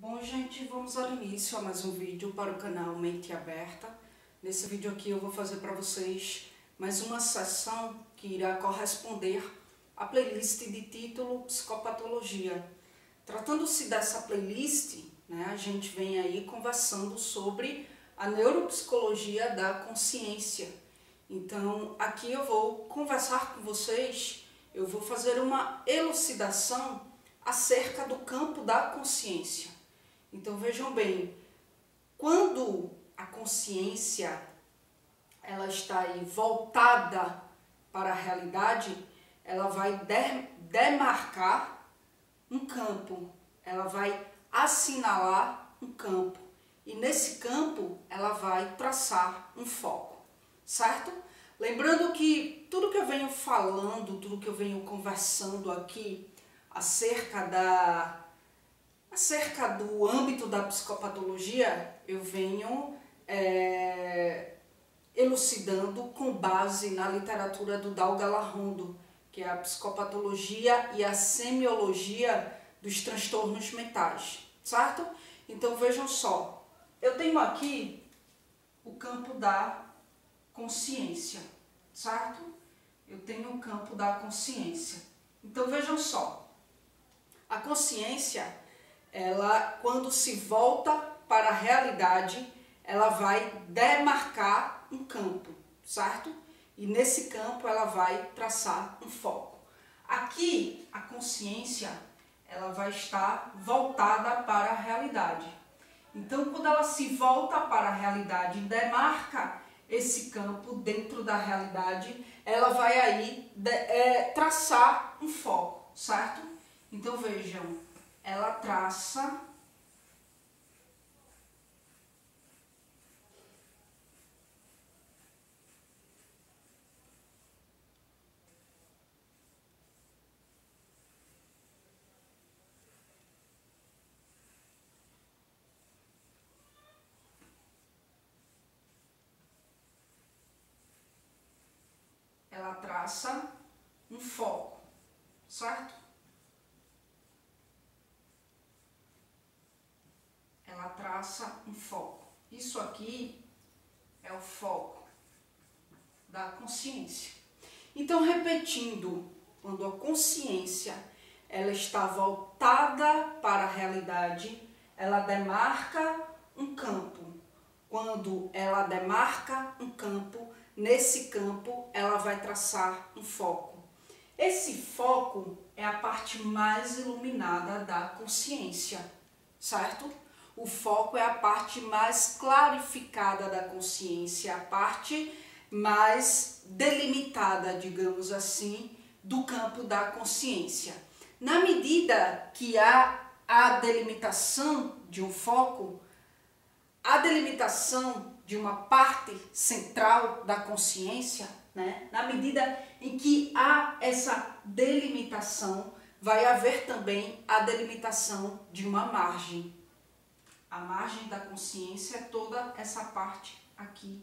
Bom, gente, vamos dar início a mais um vídeo para o canal Mente Aberta. Nesse vídeo aqui eu vou fazer para vocês mais uma sessão que irá corresponder à playlist de título Psicopatologia. Tratando-se dessa playlist, a gente vem aí conversando sobre a neuropsicologia da consciência. Então, aqui eu vou conversar com vocês, eu vou fazer uma elucidação acerca do campo da consciência. Então vejam bem, quando a consciência ela está aí voltada para a realidade, ela vai demarcar um campo, ela vai assinalar um campo e nesse campo ela vai traçar um foco, certo? Lembrando que tudo que eu venho falando, tudo que eu venho conversando aqui acerca do âmbito da psicopatologia, eu venho elucidando com base na literatura do Dougal Hondo, que é a psicopatologia e a semiologia dos transtornos mentais, certo? Então vejam só, eu tenho aqui o campo da consciência, certo? Eu tenho o campo da consciência. Então vejam só, a consciência, ela, quando se volta para a realidade, ela vai demarcar um campo, certo? E nesse campo ela vai traçar um foco. Aqui, a consciência, ela vai estar voltada para a realidade. Então, quando ela se volta para a realidade e demarca esse campo dentro da realidade, ela vai aí traçar um foco, certo? Então, vejam, ela traça um foco, certo? Ela traça um foco. Isso aqui é o foco da consciência. Então, repetindo, quando a consciência ela está voltada para a realidade, ela demarca um campo. Quando ela demarca um campo, nesse campo ela vai traçar um foco. Esse foco é a parte mais iluminada da consciência, certo? O foco é a parte mais clarificada da consciência, a parte mais delimitada, digamos assim, do campo da consciência. Na medida que há a delimitação de um foco, a delimitação de uma parte central da consciência, na medida em que há essa delimitação, vai haver também a delimitação de uma margem. A margem da consciência é toda essa parte aqui,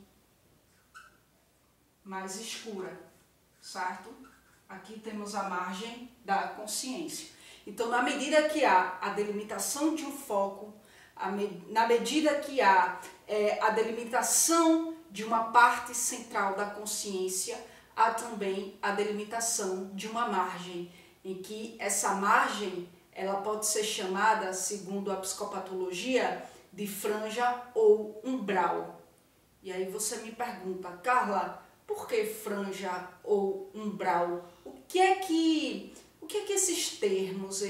mais escura, certo? Aqui temos a margem da consciência. Então, na medida que há a delimitação de um foco, na medida que há a delimitação de uma parte central da consciência, há também a delimitação de uma margem, em que essa margem ela pode ser chamada, segundo a psicopatologia, de franja ou umbral. E aí você me pergunta, Carla, por que franja ou umbral? O que é que esses termos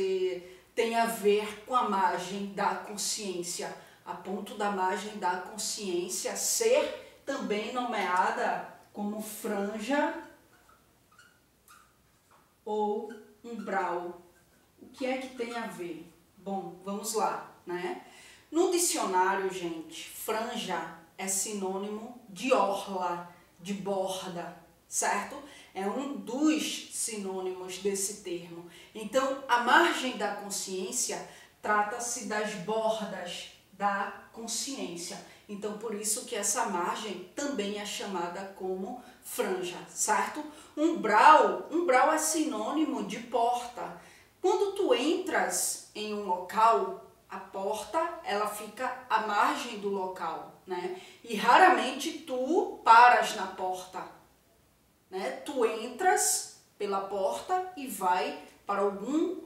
têm a ver com a margem da consciência? A ponto da margem da consciência ser também nomeada como franja ou umbral. O que é que tem a ver? Bom, vamos lá, No dicionário, gente, franja é sinônimo de orla, de borda, certo? É um dos sinônimos desse termo. Então, a margem da consciência trata-se das bordas da consciência. Então, por isso que essa margem também é chamada como franja, certo? Umbral é sinônimo de porta. Quando tu entras em um local, A porta, ela fica à margem do local, né? E raramente tu paras na porta, né? Tu entras pela porta e vai para algum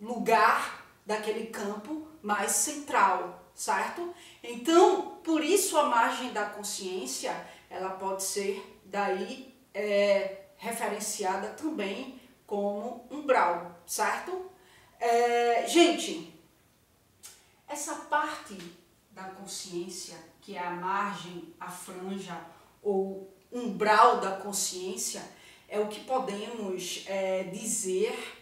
lugar daquele campo mais central, certo? Então, por isso a margem da consciência, ela pode ser daí referenciada também como umbral, certo? Gente, essa parte da consciência, que é a margem, a franja ou umbral da consciência, é o que podemos dizer,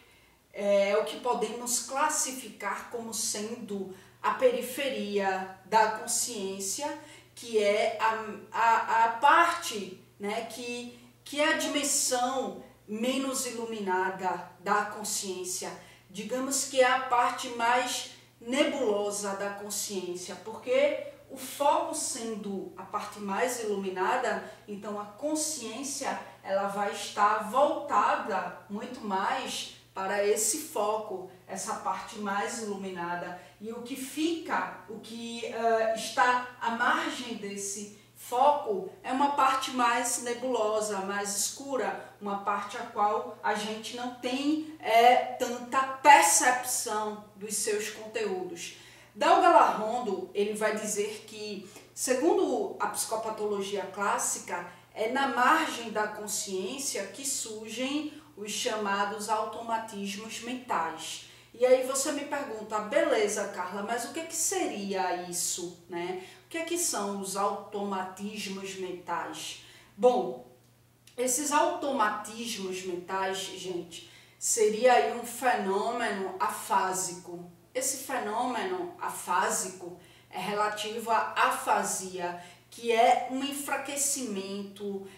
é o que podemos classificar como sendo a periferia da consciência, que é a parte, né, que é a dimensão menos iluminada da consciência. Digamos que é a parte mais nebulosa da consciência, porque o foco sendo a parte mais iluminada, então a consciência ela vai estar voltada muito mais para esse foco, essa parte mais iluminada. E o que fica, o que está à margem desse foco é uma parte mais nebulosa, mais escura, uma parte a qual a gente não tem tanta percepção dos seus conteúdos. Dal Galarrondo, ele vai dizer que, segundo a psicopatologia clássica, é na margem da consciência que surgem os chamados automatismos mentais. E aí você me pergunta, beleza, Carla, mas o que seria isso, né? O que são os automatismos mentais? Bom, esses automatismos mentais, gente, seria aí um fenômeno afásico. Esse fenômeno afásico é relativo à afasia, que é um enfraquecimento,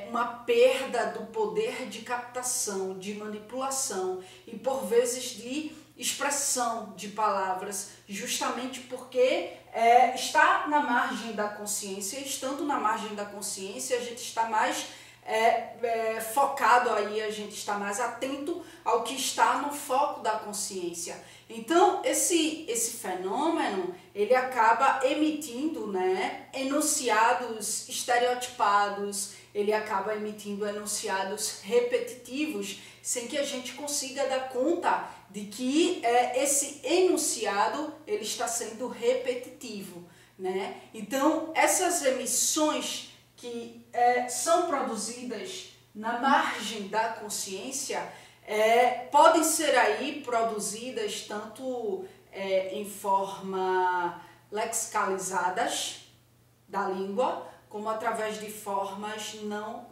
uma perda do poder de captação, de manipulação e por vezes de expressão de palavras, justamente porque está na margem da consciência. Estando na margem da consciência, a gente está mais focado aí, a gente está mais atento ao que está no foco da consciência. Então, esse fenômeno, ele acaba emitindo, né, enunciados estereotipados, ele acaba emitindo enunciados repetitivos, sem que a gente consiga dar conta de que esse enunciado ele está sendo repetitivo, né? Então, essas emissões que são produzidas na margem da consciência podem ser aí produzidas tanto em forma lexicalizadas da língua, como através de formas não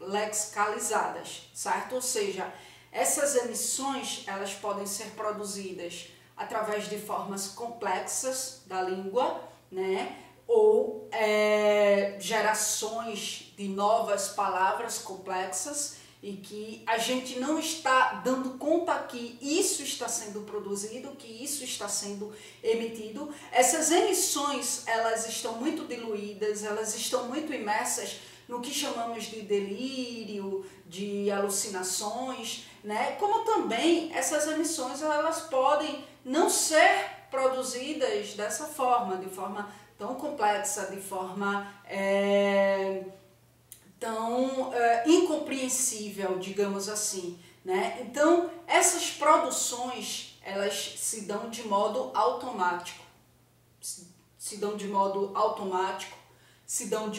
lexicalizadas, certo? Ou seja, essas emissões elas podem ser produzidas através de formas complexas da língua, né? Ou gerações de novas palavras complexas e que a gente não está dando conta que isso está sendo produzido, que isso está sendo emitido. Essas emissões, elas estão muito diluídas, elas estão muito imersas no que chamamos de delírio, de alucinações, né? Como também essas emissões, elas podem não ser produzidas dessa forma, de forma tão complexa, de forma tão incompreensível, digamos assim, né? Então, essas produções, elas se dão de modo automático, se dão de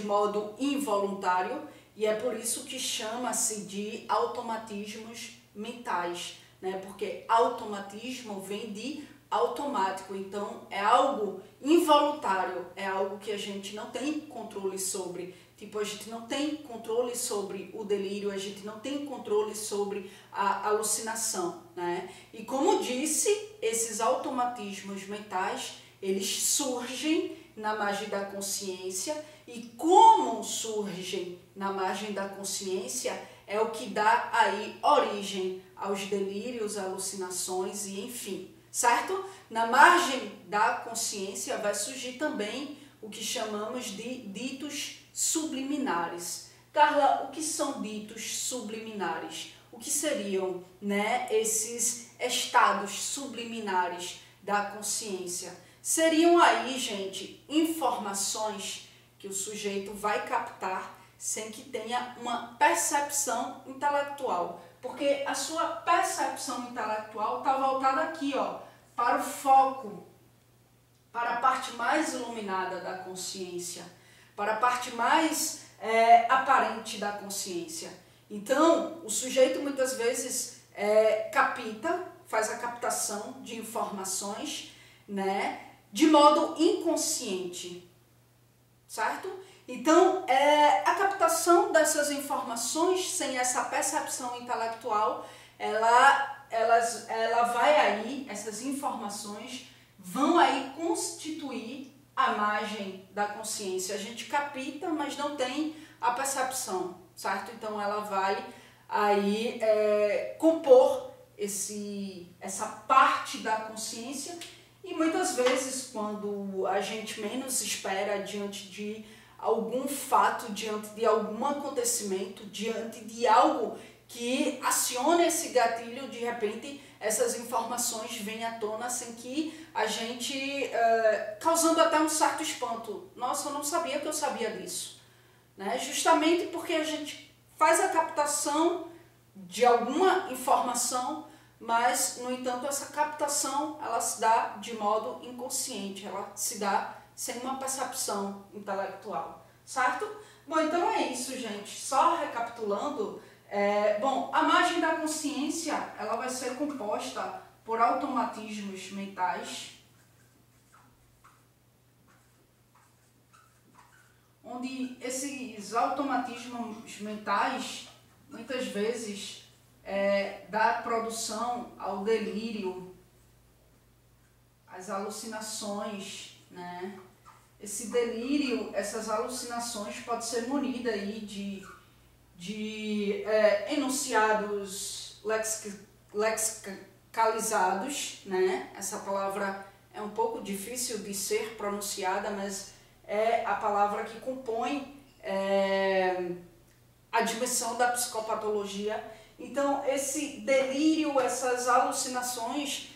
modo involuntário, e é por isso que chama-se de automatismos mentais, né? Porque automatismo vem de automático, então é algo involuntário, é algo que a gente não tem controle sobre. Tipo, a gente não tem controle sobre o delírio, a gente não tem controle sobre a alucinação, né? E como disse, esses automatismos mentais, eles surgem na margem da consciência, e como surgem na margem da consciência é o que dá aí origem aos delírios, alucinações e enfim, certo? Na margem da consciência vai surgir também o que chamamos de ditos subliminares. Carla, o que são ditos subliminares? O que seriam, né, esses estados subliminares? da consciência. Seriam aí, gente, informações que o sujeito vai captar sem que tenha uma percepção intelectual. Porque a sua percepção intelectual está voltada aqui, ó, para o foco, para a parte mais iluminada da consciência, para a parte mais aparente da consciência. Então, o sujeito muitas vezes faz a captação de informações, né, de modo inconsciente, certo? Então, a captação dessas informações sem essa percepção intelectual, ela vai aí, essas informações vão aí constituir a imagem da consciência. A gente capta, mas não tem a percepção, certo? Então, ela vai aí compor essa parte da consciência e muitas vezes, quando a gente menos espera, diante de algum fato, diante de algum acontecimento, diante de algo que aciona esse gatilho, de repente essas informações vêm à tona sem que a gente, causando até um certo espanto. Nossa, eu não sabia que eu sabia disso, né? Justamente porque a gente faz a captação de alguma informação, mas, no entanto, essa captação, ela se dá de modo inconsciente, ela se dá sem uma percepção intelectual, certo? Bom, então é isso, gente. Só recapitulando, a imagem da consciência, ela vai ser composta por automatismos mentais, onde esses automatismos mentais, muitas vezes, dá produção ao delírio, às alucinações, né? Esse delírio, essas alucinações pode ser munida aí de enunciados lexicalizados, né? Essa palavra é um pouco difícil de ser pronunciada, mas é a palavra que compõe a dimensão da psicopatologia. Então, esse delírio, essas alucinações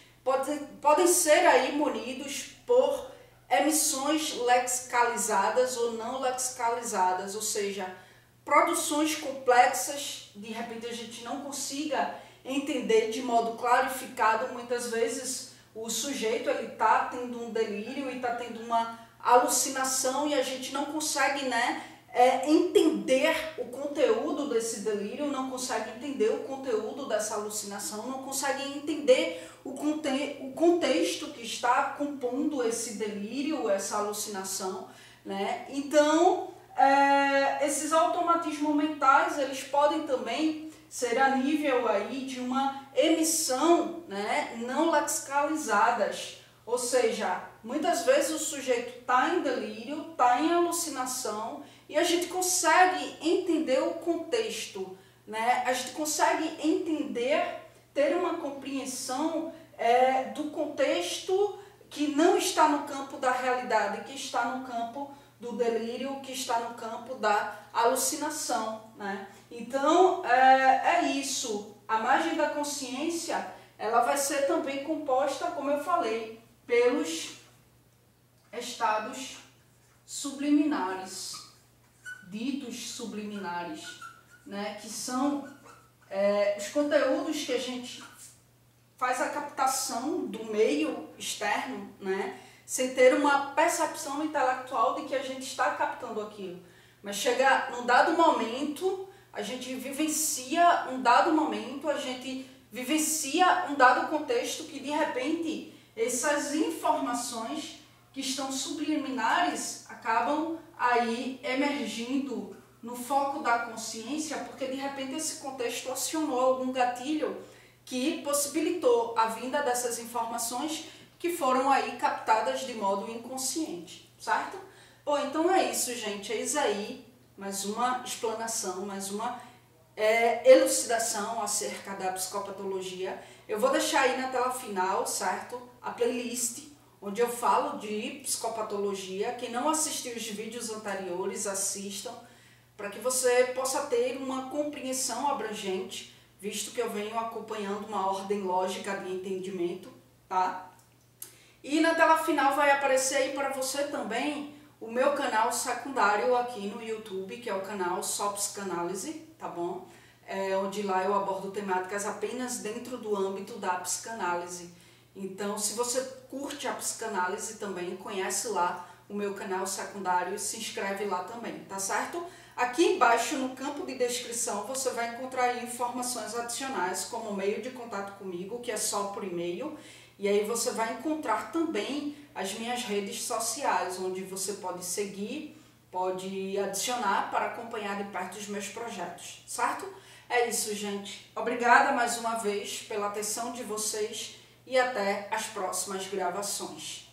podem ser aí munidos por emissões lexicalizadas ou não lexicalizadas, ou seja, produções complexas, de repente a gente não consiga entender de modo clarificado. Muitas vezes o sujeito está tendo um delírio e está tendo uma alucinação e a gente não consegue, né, entender o conteúdo desse delírio, não consegue entender o conteúdo dessa alucinação, não consegue entender o contexto que está compondo esse delírio, essa alucinação, né? Então, esses automatismos mentais, eles podem também ser a nível aí de uma emissão, né, não lexicalizadas, ou seja, muitas vezes o sujeito está em delírio, está em alucinação, e a gente consegue entender o contexto, né? A gente consegue entender, ter uma compreensão do contexto que não está no campo da realidade, que está no campo do delírio, que está no campo da alucinação, né? Então, é isso. A imagem da consciência, ela vai ser também composta, como eu falei, pelos estados subliminares, ditos subliminares, né, que são os conteúdos que a gente faz a captação do meio externo, né, sem ter uma percepção intelectual de que a gente está captando aquilo. Mas chega num dado momento, a gente vivencia um dado momento, a gente vivencia um dado contexto que de repente essas informações que estão subliminares acabam aí emergindo no foco da consciência, porque de repente esse contexto acionou algum gatilho que possibilitou a vinda dessas informações que foram aí captadas de modo inconsciente, certo? Bom, então é isso, gente, eis aí mais uma explanação, mais uma elucidação acerca da psicopatologia. Eu vou deixar aí na tela final, certo? A playlist onde eu falo de psicopatologia. Quem não assistiu os vídeos anteriores, assistam, para que você possa ter uma compreensão abrangente, visto que eu venho acompanhando uma ordem lógica de entendimento, tá? E na tela final vai aparecer aí para você também o meu canal secundário aqui no YouTube, que é o canal Só Psicanálise, tá bom? Onde lá eu abordo temáticas apenas dentro do âmbito da psicanálise. Então, se você curte a psicanálise também, conhece lá o meu canal secundário e se inscreve lá também, tá certo? Aqui embaixo no campo de descrição você vai encontrar aí informações adicionais como meio de contato comigo, que é só por e-mail, e aí você vai encontrar também as minhas redes sociais, onde você pode seguir, pode adicionar para acompanhar de perto os meus projetos, certo? É isso, gente. Obrigada mais uma vez pela atenção de vocês e até as próximas gravações.